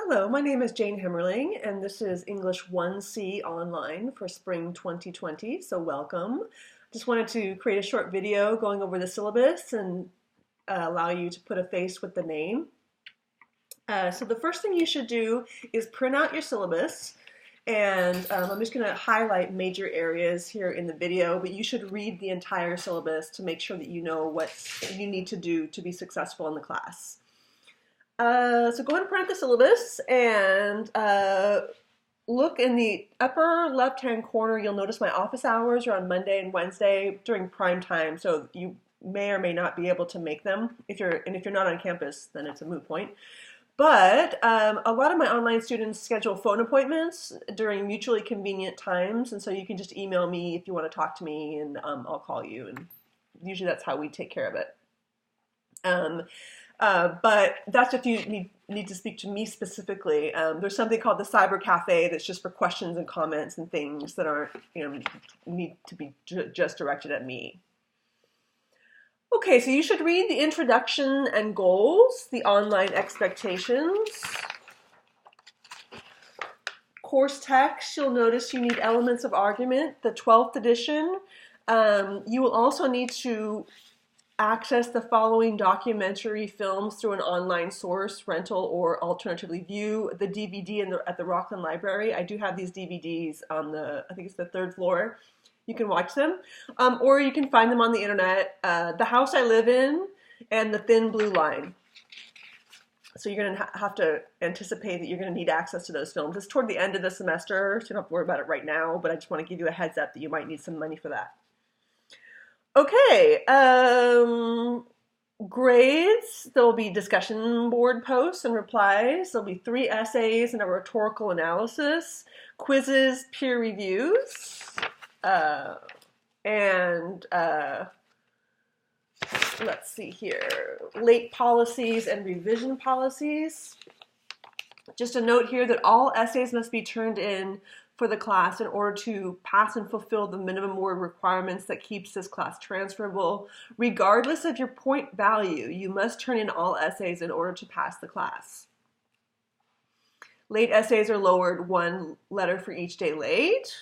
Hello, my name is Jane Hemmerling, and this is English 1C online for spring 2020, so welcome. Just wanted to create a short video going over the syllabus and allow you to put a face with the name. So the first thing you should do is print out your syllabus, and I'm just going to highlight major areas here in the video, but you should read the entire syllabus to make sure that you know what you need to do to be successful in the class. So go ahead and print out the syllabus and look in the upper left-hand corner. You'll notice my office hours are on Monday and Wednesday during prime time, so you may or may not be able to make them. If you're not on campus, then it's a moot point. But a lot of my online students schedule phone appointments during mutually convenient times, and so you can just email me if you want to talk to me, and I'll call you. And usually that's how we take care of it. But that's if you need to speak to me specifically. There's something called the Cyber Cafe that's just for questions and comments and things that aren't, need to be just directed at me. Okay, so you should read the introduction and goals, the online expectations. Course text, you'll notice you need elements of argument, the 12th edition. You will also need to access the following documentary films through an online source, rental, or alternatively view the DVD at the Rockland Library. I do have these DVDs on I think it's the 3rd floor. You can watch them, or you can find them on the internet. The House I Live In and The Thin Blue Line. So you're going to have to anticipate that you're going to need access to those films. It's toward the end of the semester, so you don't have to worry about it right now, but I just want to give you a heads up that you might need some money for that. Okay, grades, there'll be discussion board posts and replies. There'll be 3 essays and a rhetorical analysis, quizzes, peer reviews, let's see here, late policies and revision policies. Just a note here that all essays must be turned in for the class in order to pass and fulfill the minimum word requirements that keeps this class transferable. Regardless of your point value, you must turn in all essays in order to pass the class. Late essays are lowered 1 letter for each day late.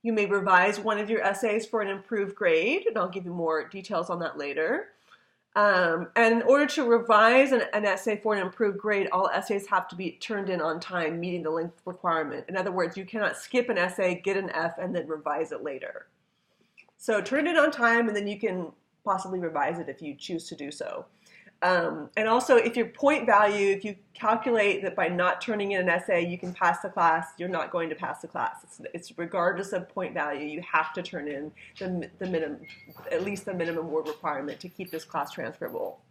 You may revise one of your essays for an improved grade, and I'll give you more details on that later. And in order to revise an essay for an improved grade, all essays have to be turned in on time, meeting the length requirement. In other words, you cannot skip an essay, get an F, and then revise it later. So turn it on time, and then you can possibly revise it if you choose to do so. And also, if your point value, if you calculate that by not turning in an essay you can pass the class, you're not going to pass the class. It's regardless of point value, you have to turn in the minimum, at least the minimum word requirement to keep this class transferable.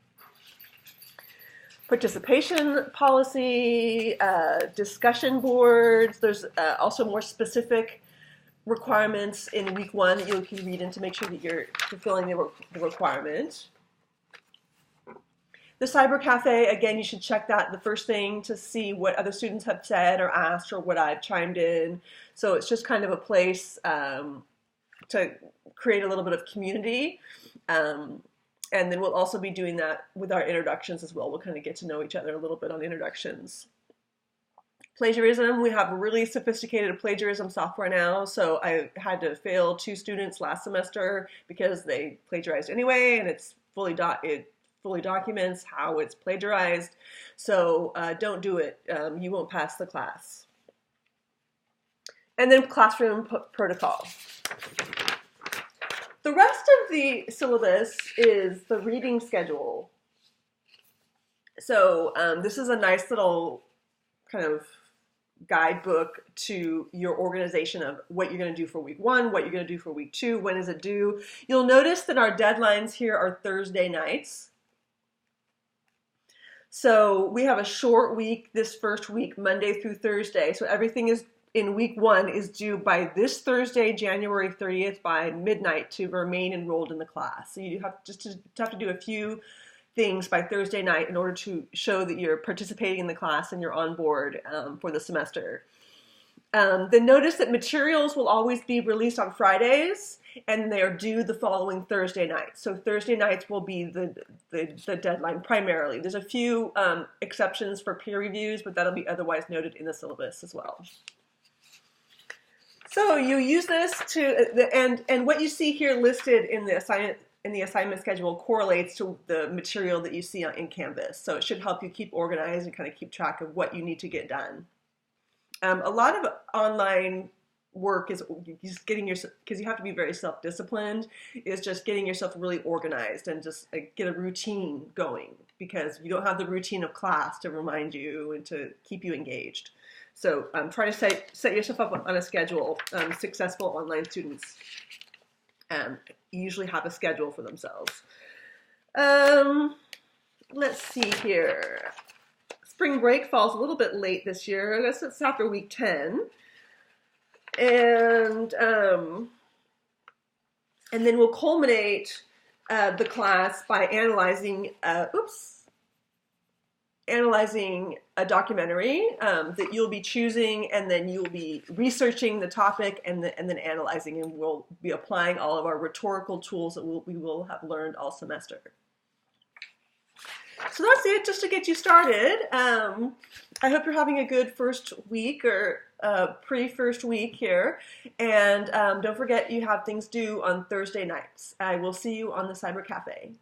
Participation policy, discussion boards. There's also more specific requirements in week 1 that you can read in to make sure that you're fulfilling the requirement. The Cyber Cafe, again, you should check that the first thing to see what other students have said or asked or what I've chimed in. So it's just kind of a place to create a little bit of community. And then we'll also be doing that with our introductions as well. We'll kind of get to know each other a little bit on introductions. Plagiarism, we have really sophisticated plagiarism software now. So I had to fail 2 students last semester because they plagiarized anyway, and it's fully documents how it's plagiarized, so don't do it. You won't pass the class. And then classroom protocol. The rest of the syllabus is the reading schedule. So this is a nice little kind of guidebook to your organization of what you're going to do for week 1, what you're going to do for week 2, when is it due. You'll notice that our deadlines here are Thursday nights. So we have a short week this first week, Monday through Thursday. So everything is in week 1 is due by this Thursday, January 30th by midnight to remain enrolled in the class. So you have to do a few things by Thursday night in order to show that you're participating in the class and you're on board for the semester. Then notice that materials will always be released on Fridays, and they're due the following Thursday night. So Thursday nights will be the deadline primarily. There's a few exceptions for peer reviews, but that'll be otherwise noted in the syllabus as well. So you use this to, and what you see here listed in the assignment schedule correlates to the material that you see in Canvas. So it should help you keep organized and kind of keep track of what you need to get done. A lot of online work is just getting yourself, because you have to be very self-disciplined, is just getting yourself really organized and just get a routine going, because you don't have the routine of class to remind you and to keep you engaged. So try to set yourself up on a schedule. Successful online students usually have a schedule for themselves. Let's see here. Spring break falls a little bit late this year. I guess it's after week 10. And then we'll culminate the class by analyzing a documentary that you'll be choosing, and then you'll be researching the topic and then analyzing, and we'll be applying all of our rhetorical tools that we will have learned all semester. So that's it, just to get you started. I hope you're having a good first week, or pre-first week here. And don't forget, you have things due on Thursday nights. I will see you on the Cyber Cafe.